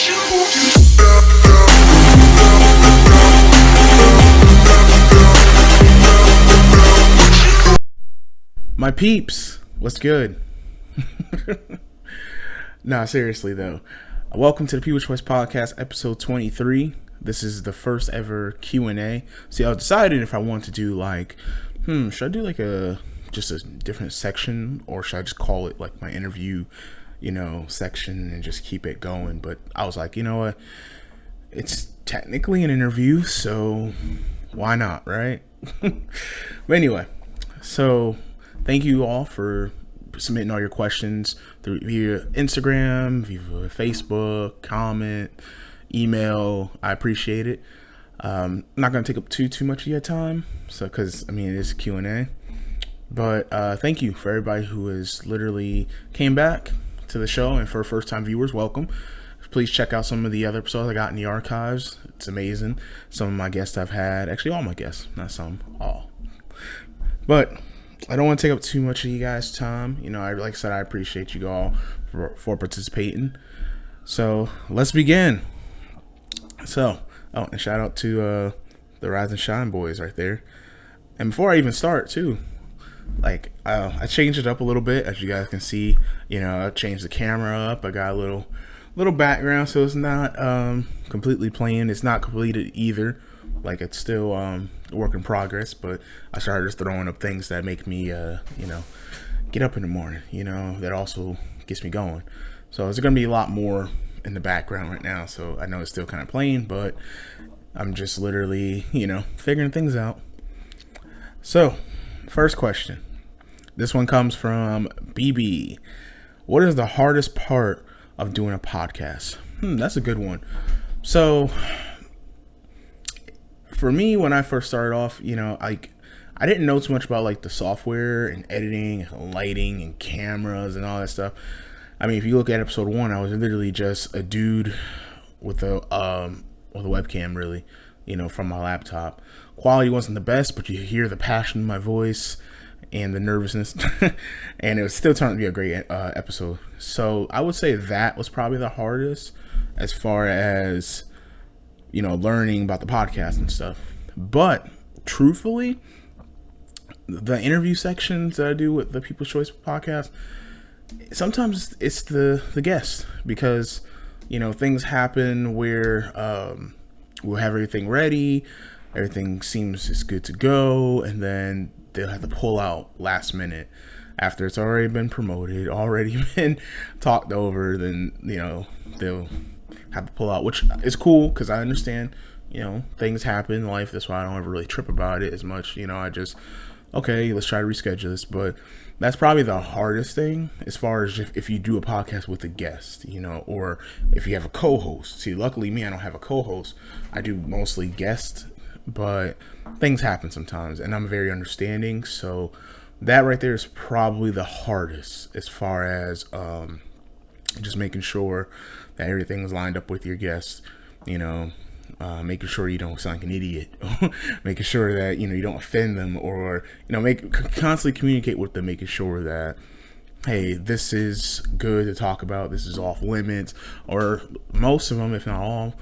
My peeps, what's good? Nah, seriously though. Welcome to the People's Choice Podcast, episode 23. This is the first ever Q&A. See, I was deciding if I want to do like, should I do like just a different section, or should I just call it like my interview, section and just keep it going? But I was like, you know what? It's technically an interview, so why not, right? But anyway, so thank you all for submitting all your questions through via Instagram, via Facebook, comment, email. I appreciate it. I'm not going to take up too much of your time, so because it is Q&A. But thank you for everybody who has literally came back to the show, and for first-time viewers, welcome. Please check out some of the other episodes I got in the archives. It's amazing. Some of my guests I've had, actually all my guests, not some, all. But I don't want to take up too much of you guys' time. Like I said, I appreciate you all for participating. So let's begin. So, and shout out to the Rise and Shine boys right there. And before I even start, too, I changed it up a little bit, as you guys can see. I changed the camera up. I got a little background, so it's not completely plain. It's not completed either. It's still a work in progress, but I started just throwing up things that make me, get up in the morning, that also gets me going. So there's going to be a lot more in the background right now. So I know it's still kind of plain, but I'm just literally, figuring things out. So first question. This one comes from BB. What is the hardest part of doing a podcast? That's a good one. So for me, when I first started off, I didn't know too much about the software and editing and lighting and cameras and all that stuff. If you look at episode 1, I was literally just a dude with a webcam, really, from my laptop. Quality wasn't the best, but you hear the passion in my voice and the nervousness, and it was still turned out to be a great episode. So I would say that was probably the hardest as far as learning about the podcast and stuff. But truthfully, the interview sections that I do with the People's Choice Podcast, sometimes it's the guest, because things happen where we'll have everything ready, everything seems it's good to go, and then they'll have to pull out last minute after it's already been promoted, already been talked over. Then they'll have to pull out, which is cool because I understand, things happen in life. That's why I don't ever really trip about it as much. I just, okay, let's try to reschedule this. But that's probably the hardest thing as far as if you do a podcast with a guest, or if you have a co-host. See, luckily me, I don't have a co-host. I do mostly guest, but things happen sometimes, and I'm very understanding. So that right there is probably the hardest as far as just making sure that everything's lined up with your guests, making sure you don't sound like an idiot, making sure that, you don't offend them, or, constantly communicate with them, making sure that, hey, this is good to talk about, this is off limits. Or most of them, if not all,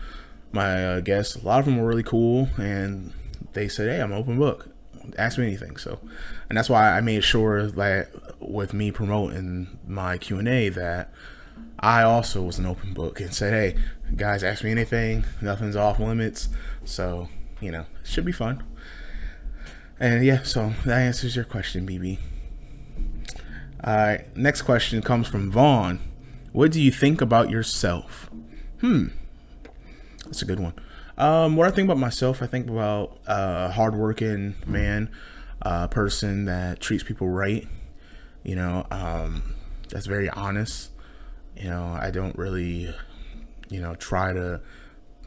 my guests, a lot of them were really cool, and they said, hey, I'm an open book, ask me anything. So, and that's why I made sure that with me promoting my Q&A that I also was an open book and said, hey, guys, ask me anything, nothing's off limits. So, it should be fun. And yeah, so that answers your question, BB. Next question comes from Vaughn. What do you think about yourself? That's a good one. What I think about myself, I think about a hardworking man, a person that treats people right, that's very honest. I don't really, try to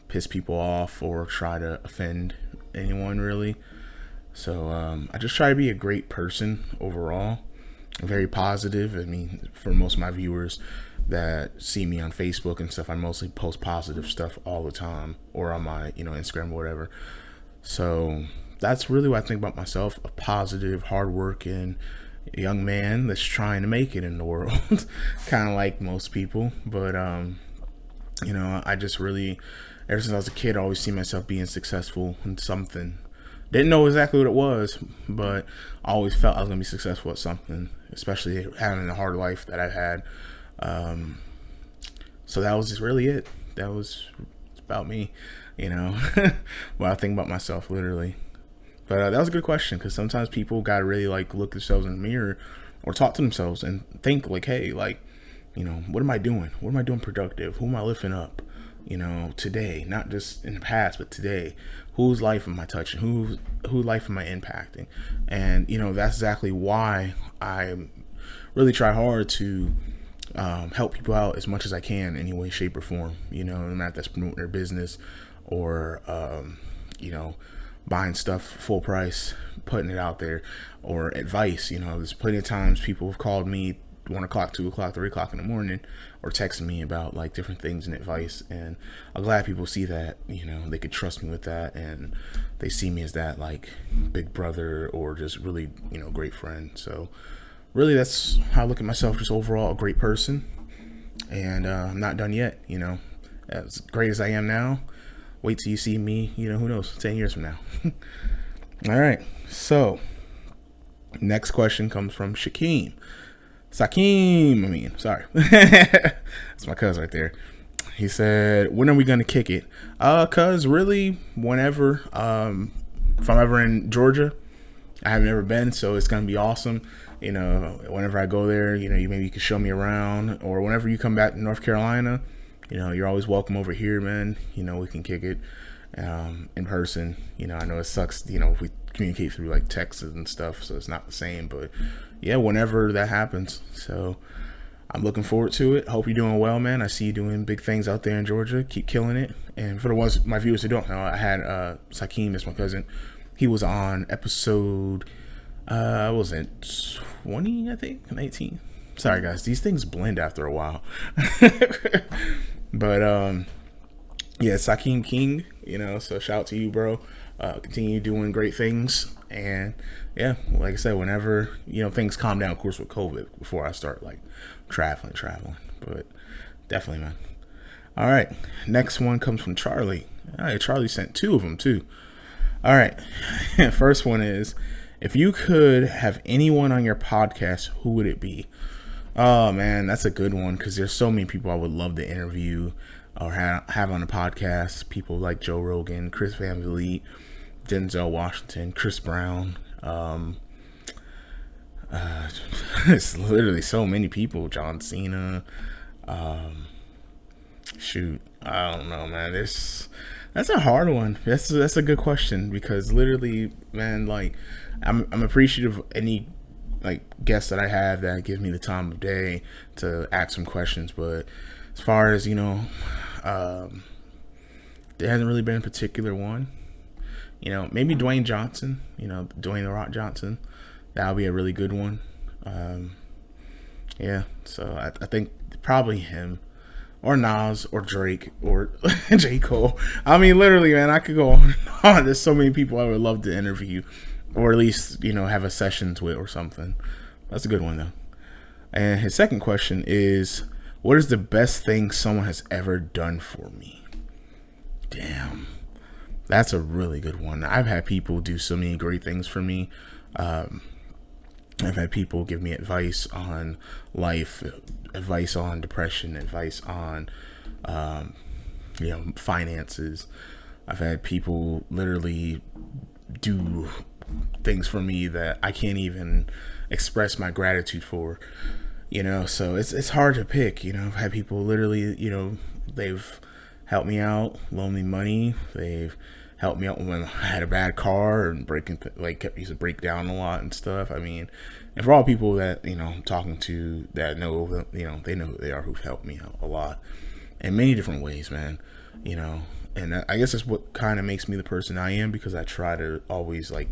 piss people off or try to offend anyone, really. So I just try to be a great person overall. I'm very positive. For most of my viewers that see me on Facebook and stuff, I mostly post positive stuff all the time, or on my, Instagram or whatever. So that's really what I think about myself: a positive, hardworking young man that's trying to make it in the world, kind of like most people. But I just really, ever since I was a kid, I always see myself being successful in something. Didn't know exactly what it was, but I always felt I was gonna be successful at something, especially having the hard life that I've had. Um, so that was just really it. That was about me, you know. When I think about myself, literally. But that was a good question, because sometimes people gotta really like look themselves in the mirror or talk to themselves and think like, hey, like, what am I doing? What am I doing productive? Who am I lifting up? Today, not just in the past, but today. Whose life am I touching? Whose life am I impacting? And that's exactly why I really try hard to help people out as much as I can, in any way, shape, or form. No matter if that's promoting their business or buying stuff full price, putting it out there, or advice. There's plenty of times people have called me 1 o'clock, 2 o'clock, 3 o'clock in the morning, or texting me about like different things and advice. And I'm glad people see that, they could trust me with that, and they see me as that like big brother, or just really, great friend. So really, that's how I look at myself, just overall a great person. And I'm not done yet. As great as I am now, wait till you see me, who knows, 10 years from now. All right, so next question comes from sorry. That's my cousin right there. He said, when are we gonna kick it? Cuz really, whenever. If I'm ever in Georgia, I have never been, so it's gonna be awesome. Whenever I go there, maybe you can show me around, or whenever you come back to North Carolina, you're always welcome over here, man. We can kick it in person. I know it sucks, if we communicate through like texts and stuff, so it's not the same, but yeah, whenever that happens. So I'm looking forward to it. Hope you're doing well, man. I see you doing big things out there in Georgia. Keep killing it. And for the ones, my viewers who don't know, I had Sakeem, is my cousin. He was on episode, what was it, 20, I think, 19. Sorry, guys. These things blend after a while. But, yeah, Sakeem King, so shout out to you, bro. Continue doing great things. And, yeah, like I said, whenever, things calm down, of course, with COVID, before I start, like, traveling. But definitely, man. All right. Next one comes from Charlie. All right, Charlie sent 2 of them, too. All right. First one is, if you could have anyone on your podcast, who would it be? Oh, man, that's a good one, because there's so many people I would love to interview or have on a podcast. People like Joe Rogan, Chris Van Vliet, Denzel Washington, Chris Brown. It's literally so many people. John Cena. Shoot, I don't know, man. That's a hard one. That's a good question, because literally, man, like I'm appreciative of any like guests that I have that give me the time of day to ask some questions. But as far as there hasn't really been a particular one. Maybe Dwayne Johnson. Dwayne The Rock Johnson. That would be a really good one. Yeah. So I think probably him. Or Nas, or Drake, or J. Cole. I mean, literally, man, I could go on and on. There's so many people I would love to interview, or at least, have a sessions with or something. That's a good one, though. And his second question is, what is the best thing someone has ever done for me? Damn. That's a really good one. I've had people do so many great things for me. I've had people give me advice on life, advice on depression, advice on, finances. I've had people literally do things for me that I can't even express my gratitude for. So it's hard to pick. I've had people literally, they've helped me out, loaned me money. They've helped me out when I had a bad car and used to break down a lot and stuff. I mean, and for all people that, I'm talking to that know, they know who they are, who've helped me out a lot in many different ways, man. And I guess that's what kind of makes me the person I am, because I try to always like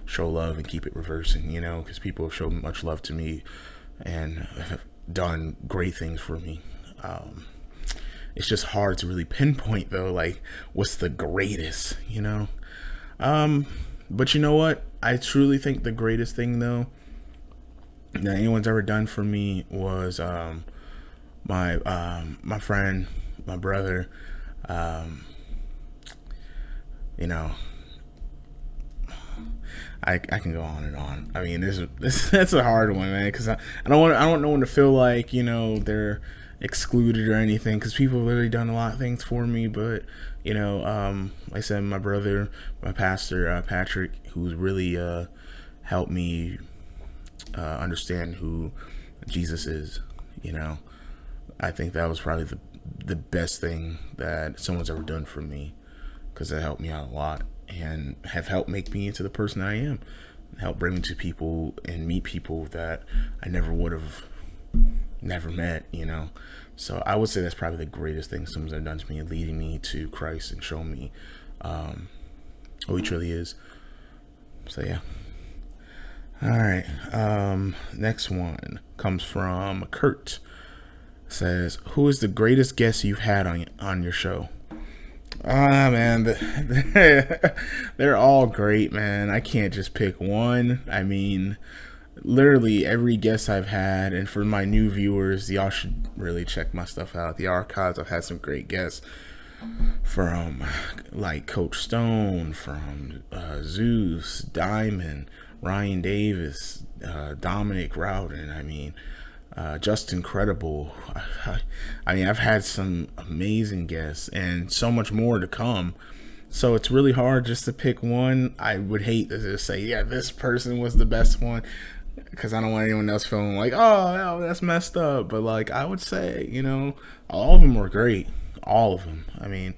show love and keep it reversing, because people have shown much love to me and have done great things for me. It's just hard to really pinpoint, though, like what's the greatest, but you know what? I truly think the greatest thing, though, that anyone's ever done for me was my friend my brother. Um, you know, I can go on and on. I mean, this that's a hard one, man, because I don't know when to feel like they're excluded or anything, because people have really done a lot of things for me. But like I said, my brother, my pastor, Patrick, who's really helped me understand who Jesus is. I think that was probably the best thing that someone's ever done for me, because it helped me out a lot and have helped make me into the person I am, help bring me to people and meet people that I never would have never met. So I would say that's probably the greatest thing someone's ever done to me, leading me to Christ and showing me who he truly is. So yeah. All right. Next one comes from Kurt. Says, who is the greatest guest you've had on your show? Man, they're all great, man. I can't just pick one. I mean, literally every guest I've had, and for my new viewers, y'all should really check my stuff out. The archives, I've had some great guests from like Coach Stone, from Zeus, Diamond, Ryan Davis, Dominic Rowden. I mean, just incredible. I mean, I've had some amazing guests and so much more to come. So it's really hard just to pick one. I would hate to just say, yeah, this person was the best one, because I don't want anyone else feeling like, oh, that's messed up. But like, I would say, all of them were great. All of them. I mean,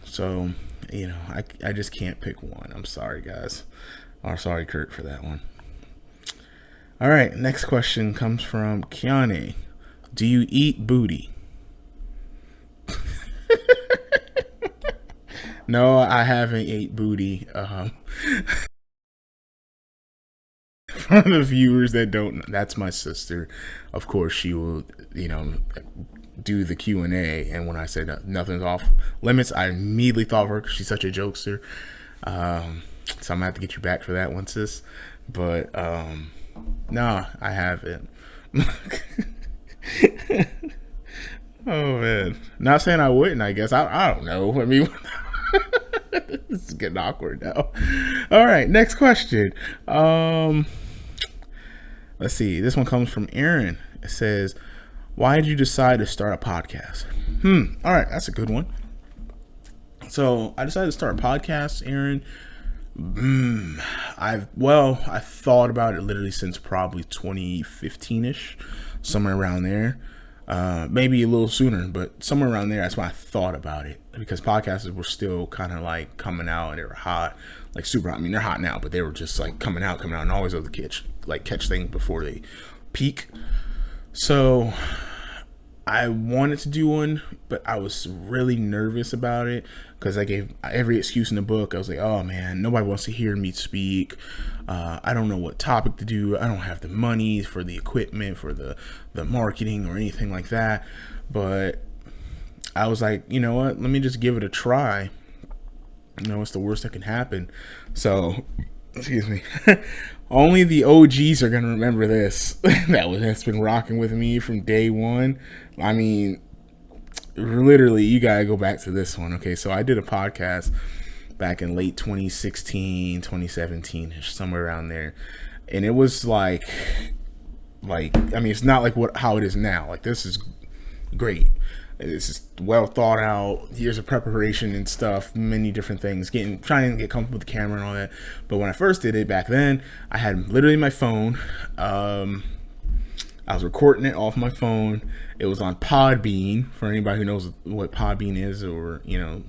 so, I just can't pick one. I'm sorry, guys. Or sorry, Kurt, for that one. All right, next question comes from Kiane. Do you eat booty? No, I haven't ate booty. For the viewers that don't know, that's my sister. Of course, she will, do the Q&A. And when I said nothing's off limits, I immediately thought of her because she's such a jokester. So I'm going to have to get you back for that one, sis. But, no, I haven't. Oh man, not saying I wouldn't. I guess I don't know. I mean, this is getting awkward now. All right, next question. Let's see. This one comes from Aaron. It says, "Why did you decide to start a podcast?" All right, that's a good one. So I decided to start a podcast, Aaron. I've thought about it literally since probably 2015-ish, somewhere around there. Maybe a little sooner, but somewhere around there. That's why I thought about it, because podcasts were still kind of like coming out and they were hot, like super hot. I mean, they're hot now, but they were just like coming out and always able to catch things before they peak. So I wanted to do one, but I was really nervous about it because I gave every excuse in the book. I was like, oh man, nobody wants to hear me speak. I don't know what topic to do. I don't have the money for the equipment, for the marketing or anything like that. But I was like, you know what? Let me just give it a try. What's the worst that can happen? So, excuse me. Only the OGs are going to remember this. That's been rocking with me from day one. I mean, literally, you got to go back to this one. Okay, so I did a podcast back in late 2016, 2017-ish, somewhere around there. And it was like, I mean, it's not like how it is now. Like, this is great. It's just well thought out, years of preparation and stuff, many different things, trying to get comfortable with the camera and all that. But when I first did it back then, I had literally my phone. I was recording it off my phone. It was on Podbean, for anybody who knows what Podbean is, or, you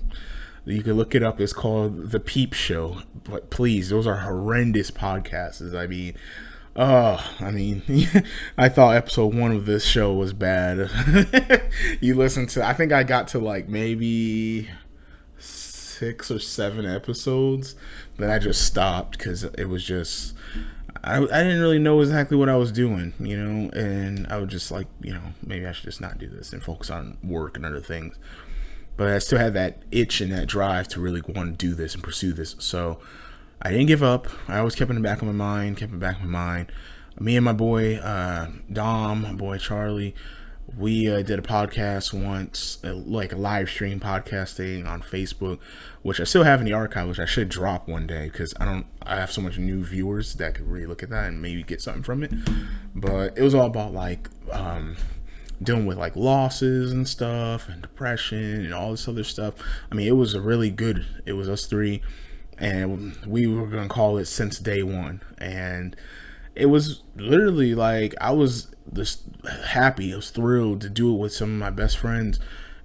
can look it up. It's called The Peep Show. But please, those are horrendous podcasts. I mean, I thought episode 1 of this show was bad. You listen to, I think I got to like maybe 6 or 7 episodes, then I just stopped because it was just, I didn't really know exactly what I was doing, and I was just like, maybe I should just not do this and focus on work and other things. But I still had that itch and that drive to really want to do this and pursue this. So I didn't give up. I always kept it in the back of my mind, Me and my boy, Dom, my boy Charlie, We did a podcast once, like a live stream podcasting on Facebook, which I still have in the archive, which I should drop one day because I have so much new viewers that could really look at that and maybe get something from it. But it was all about like dealing with like losses and stuff and depression and all this other stuff. I mean, it was it was us three, and we were gonna call it Since Day One. And it was literally like I was just happy, I was thrilled to do it with some of my best friends,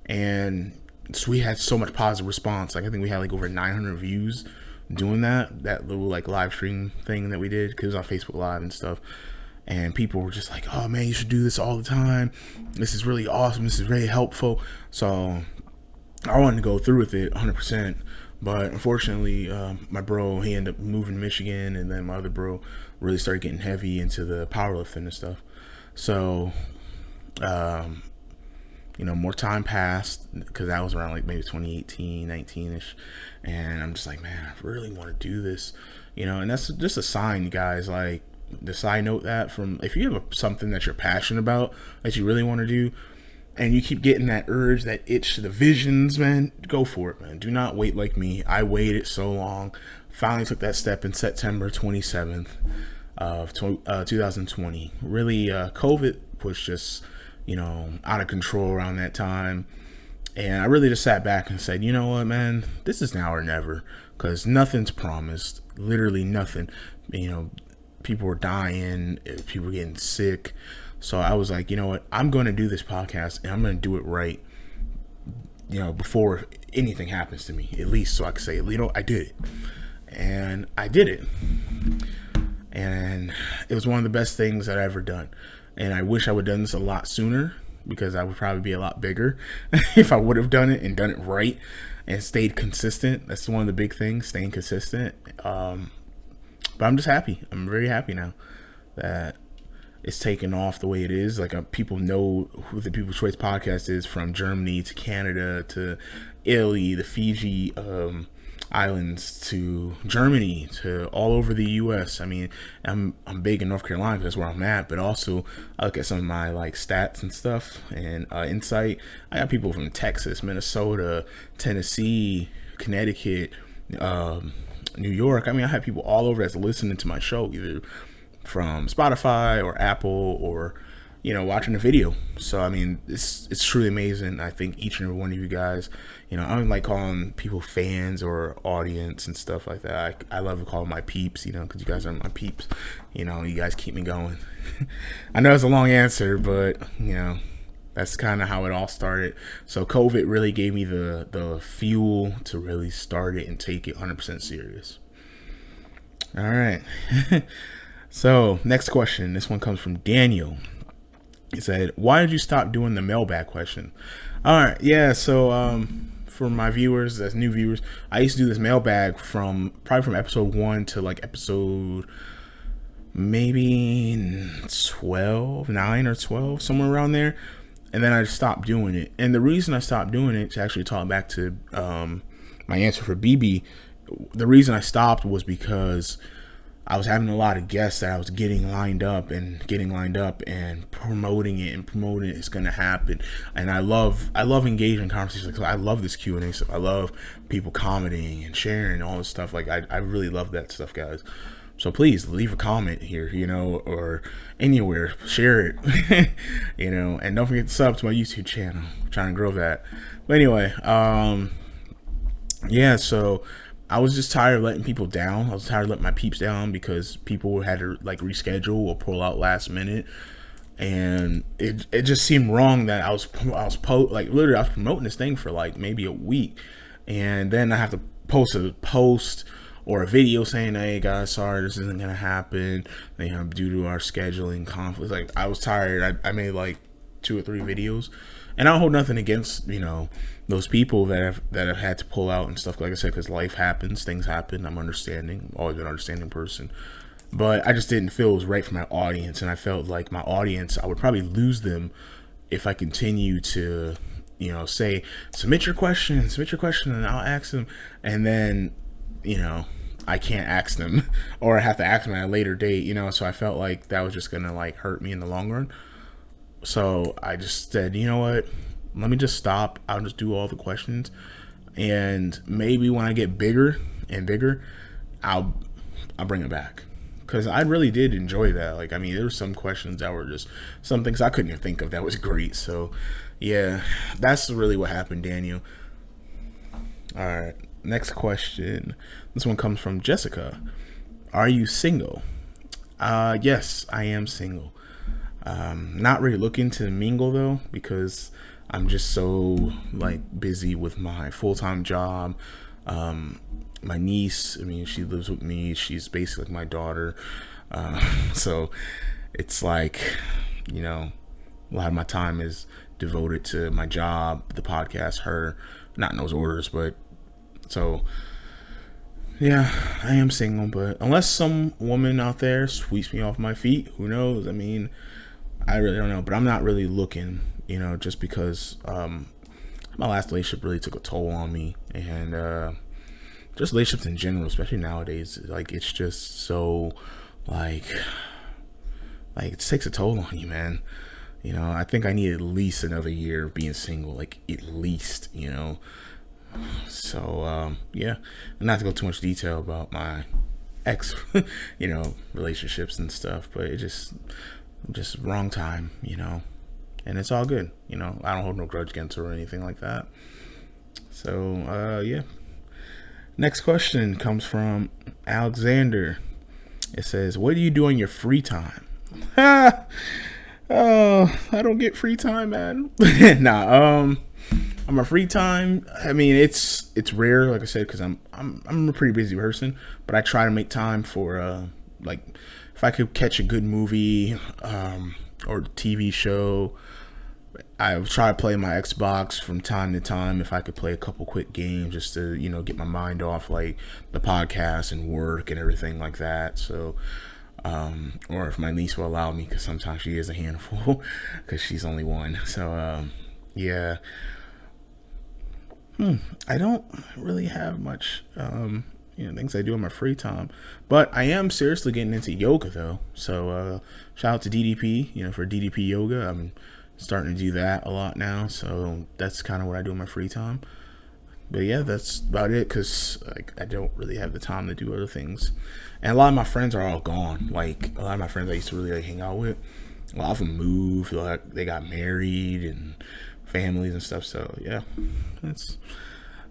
and so we had so much positive response. Like I think we had like over 900 views doing that little like live stream thing that we did, because it was on Facebook Live and stuff. And people were just like, oh man, you should do this all the time, this is really awesome, this is really helpful. So I wanted to go through with it 100%. But unfortunately, my bro, he ended up moving to Michigan, and then my other bro really started getting heavy into the powerlifting and stuff. So more time passed, because that was around like maybe 2018, 19ish, and I'm just like, man, I really want to do this, and that's just a sign, guys. Like, the side note, that from, if you have something that you're passionate about that you really want to do, and you keep getting that urge, that itch, the visions, man, go for it, man. Do not wait like me. I waited so long. Finally took that step in September 27th of 2020. Really, COVID was just, out of control around that time. And I really just sat back and said, you know what, man, this is now or never, because nothing's promised. Literally nothing. People were dying, people were getting sick. So I was like, you know what, I'm going to do this podcast, and I'm going to do it right, before anything happens to me, at least, so I can say, I did it. And I did it. And it was one of the best things that I've ever done. And I wish I would have done this a lot sooner, because I would probably be a lot bigger if I would have done it and done it right and stayed consistent. That's one of the big things, staying consistent. But I'm just happy. I'm very happy now that it's taken off the way it is. Like, people know who the People's Choice Podcast is, from Germany to Canada to Italy, the Fiji Islands, to Germany, to all over the U.S. I mean, I'm big in North Carolina because that's where I'm at, but also I look at some of my like stats and stuff and insight. I got people from Texas, Minnesota, Tennessee, Connecticut, New York. I mean, I have people all over that's listening to my show, either from Spotify or Apple, or watching a video. So I mean, it's truly amazing. I think each and every one of you guys, I don't like calling people fans or audience and stuff like that. I love to call them my peeps, because you guys are my peeps. You guys keep me going. I know it's a long answer, but that's kind of how it all started. So COVID really gave me the fuel to really start it and take it 100% serious. All right. So next question. This one comes from Daniel. He said, why did you stop doing the mailbag question? All right. Yeah. So for my viewers, as new viewers, I used to do this mailbag probably from episode 1 to like episode maybe 9 or 12, somewhere around there. And then I just stopped doing it. And the reason I stopped doing it, to actually talk back to my answer for BB, the reason I stopped was because I was having a lot of guests that I was getting lined up and promoting it, it's going to happen. And I love engaging in conversations. I love this Q&A stuff. I love people commenting and sharing all this stuff. Like, I really love that stuff, guys. So please leave a comment here, or anywhere, share it, and don't forget to sub to my YouTube channel. I'm trying to grow that. But anyway, so I was just tired of letting people down. I was tired of letting my peeps down, because people had to like reschedule or pull out last minute. And it just seemed wrong that I was promoting this thing for like maybe a week, and then I have to post a post or a video saying, hey guys, sorry, this isn't gonna happen, due to our scheduling conflicts. Like, I was tired. I made like 2 or 3 videos, and I don't hold nothing against those people that have had to pull out and stuff, like I said, because life happens, things happen. I'm understanding. I've always been an understanding person, but I just didn't feel it was right for my audience. And I felt like my audience, I would probably lose them if I continue to say, submit your question, and I'll ask them, and then I can't ask them, or I have to ask them at a later date, so I felt like that was just gonna like hurt me in the long run. So I just said, you know what? Let me just stop. I'll just do all the questions, and maybe when I get bigger and bigger, I'll bring it back. Because I really did enjoy that. Like, I mean, there were some questions that were just some things I couldn't even think of that was great. So, yeah, that's really what happened, Daniel. All right, next question. This one comes from Jessica. Are you single? Yes, I am single. Not really looking to mingle though, because I'm just so like busy with my full time job. My niece, I mean, she lives with me. She's basically like my daughter. So it's like, you know, a lot of my time is devoted to my job, the podcast, her, not in those orders, but so yeah, I am single, but unless some woman out there sweeps me off my feet, who knows? I mean, I really don't know, but I'm not really looking, just because my last relationship really took a toll on me, and just relationships in general, especially nowadays, like it's just so like it takes a toll on you, man. I think I need at least another year of being single, like at least. So yeah, and not to go too much detail about my ex, relationships and stuff, but it just wrong time, and it's all good. I don't hold no grudge against her or anything like that. So yeah. Next question comes from Alexander. It says, what do you do in your free time? Oh, I don't get free time, man. Nah, I'm a free time. I mean, it's rare, like I said, because I'm a pretty busy person. But I try to make time for like if I could catch a good movie or TV show. I try to play my Xbox from time to time if I could play a couple quick games just to get my mind off like the podcast and work and everything like that. So. Or if my niece will allow me, because sometimes she is a handful because she's only one. So yeah. I don't really have much things I do in my free time, but I am seriously getting into yoga though. So shout out to DDP, for DDP yoga. I'm starting to do that a lot now, so that's kind of what I do in my free time. But yeah, that's about it, because I don't really have the time to do other things, and a lot of my friends are all gone. Like a lot of my friends I used to really hang out with, a lot of them moved, like they got married and families and stuff. So yeah, that's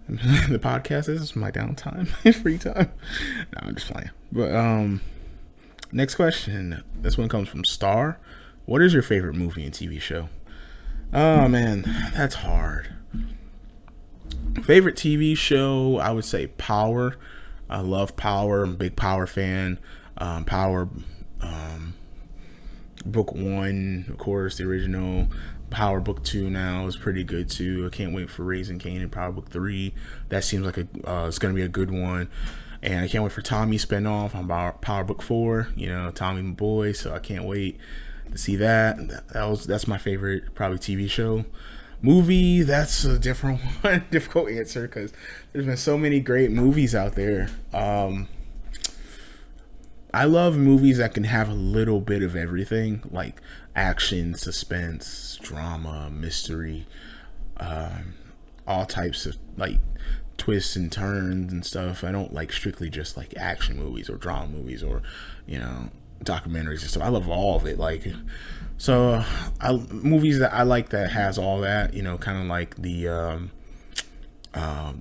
the podcast. This is my downtime, free time. No, I'm just playing. But next question. This one comes from Star. What is your favorite movie and TV show? Oh man, that's hard. Favorite TV show, I would say Power. I love Power. I'm a big Power fan. Power, book 1, of course, the original. Power book 2 now is pretty good too. I can't wait for Raising Cain and Power book 3. That seems like it's going to be a good one. And I can't wait for Tommy spinoff on Power book 4. Tommy my boy, so I can't wait to see that. That's my favorite probably TV show. Movie, that's a different one. Difficult answer, because there's been so many great movies out there. I love movies that can have a little bit of everything, like action, suspense, drama, mystery, all types of like twists and turns and stuff. I don't like strictly just like action movies or drama movies or documentaries and stuff. I love all of it. So movies that I like that has all that, kind of like the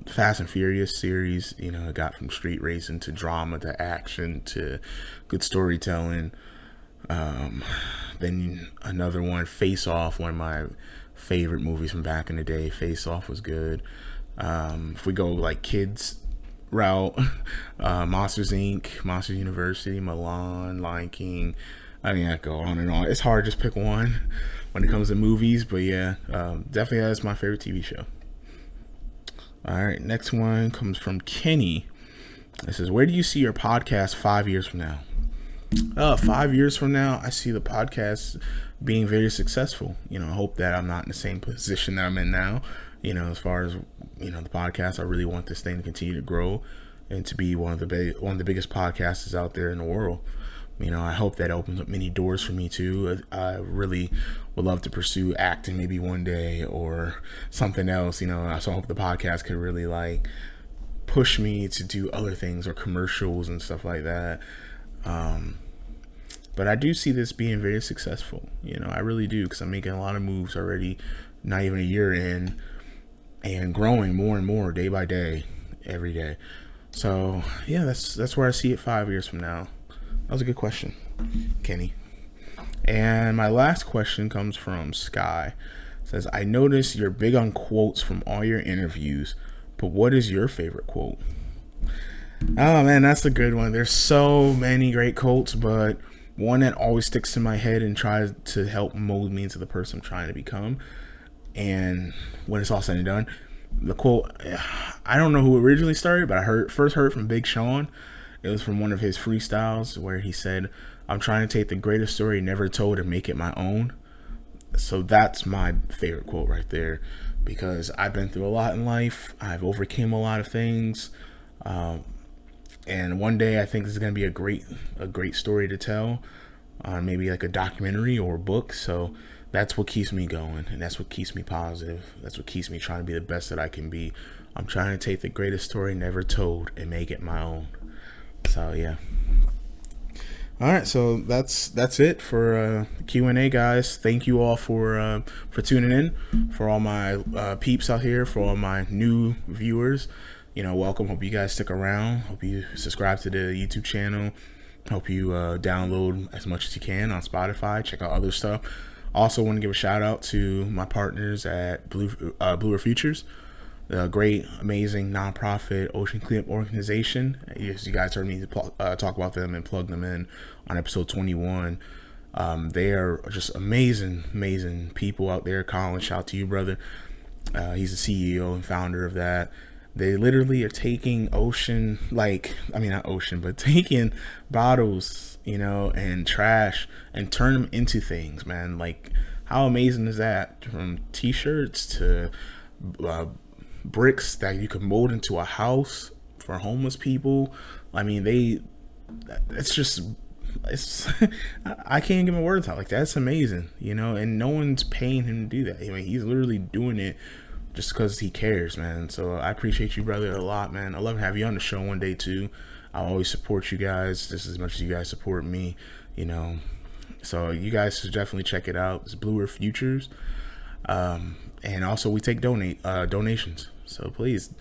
Fast and Furious series. It got from street racing to drama to action to good storytelling. Then another one, Face Off, one of my favorite movies from back in the day. Face Off was good. If we go like kids route, Monsters Inc., Monsters University, Milan, Lion King. I mean, I go on and on. It's hard to just pick one when it comes to movies, but yeah, definitely that's my favorite TV show. All right, next one comes from Kenny. It says, where do you see your podcast 5 years from now? 5 years from now, I see the podcast being very successful. I hope that I'm not in the same position that I'm in now. As far as the podcast, I really want this thing to continue to grow and to be one of the biggest podcasters out there in the world. I hope that opens up many doors for me too. I really would love to pursue acting maybe one day or something else. So I hope the podcast could really like push me to do other things or commercials and stuff like that. But I do see this being very successful. I really do, because I'm making a lot of moves already, not even a year in, and growing more and more day by day, every day. So yeah, that's where I see it 5 years from now. That was a good question, Kenny. And my last question comes from Sky. It says, I notice you're big on quotes from all your interviews, but what is your favorite quote? Oh man, that's a good one. There's so many great quotes, but one that always sticks in my head and tries to help mold me into the person I'm trying to become. And when it's all said and done, the quote, I don't know who originally started, but I first heard from Big Sean. It was from one of his freestyles where he said, I'm trying to take the greatest story never told and make it my own. So that's my favorite quote right there, because I've been through a lot in life. I've overcame a lot of things. And one day I think this is going to be a great story to tell, maybe like a documentary or a book. So that's what keeps me going, and that's what keeps me positive. That's what keeps me trying to be the best that I can be. I'm trying to take the greatest story never told and make it my own. So yeah. All right, so that's it for Q&A, guys. Thank you all for tuning in, for all my peeps out here, for all my new viewers. Welcome. Hope you guys stick around. Hope you subscribe to the YouTube channel. Hope you download as much as you can on Spotify. Check out other stuff. Also want to give a shout out to my partners at Bluer Futures, the great, amazing nonprofit ocean cleanup organization. As you guys heard me talk about them and plug them in on episode 21. They are just amazing people out there. Colin, shout out to you, brother. He's the CEO and founder of that. They literally are taking taking bottles, and trash and turn them into things, man. Like, how amazing is that? From t-shirts to bricks that you could mold into a house for homeless people. I mean, I can't give my words out. Like, that's amazing, and no one's paying him to do that. I mean, he's literally doing it just because he cares, man. So I appreciate you, brother, a lot, man. I love to have you on the show one day too. I always support you guys just as much as you guys support me, So you guys should definitely check it out. It's Bluer Futures. And also we take donations. So please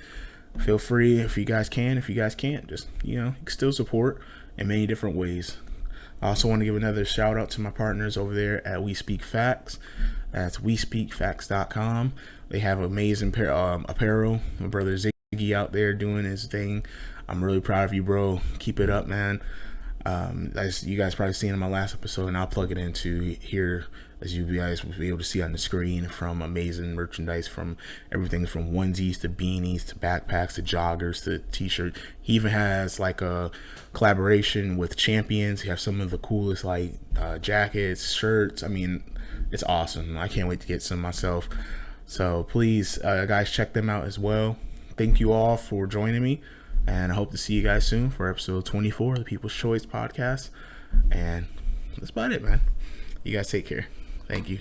feel free, if you guys can. If you guys can't, just, you can still support in many different ways. I also want to give another shout out to my partners over there at We Speak Facts. That's WeSpeakFacts.com. They have amazing apparel. My brother Ziggy out there doing his thing. I'm really proud of you, bro. Keep it up, man. As you guys probably seen in my last episode, and I'll plug it into here, as you guys will be able to see on the screen, from amazing merchandise, from everything from onesies to beanies to backpacks to joggers to t-shirts. He even has like a collaboration with Champions. He has some of the coolest jackets, shirts. I mean, it's awesome. I can't wait to get some myself. So please, guys, check them out as well. Thank you all for joining me, and I hope to see you guys soon for episode 24 of the People's Choice Podcast. And that's about it, man. You guys take care. Thank you.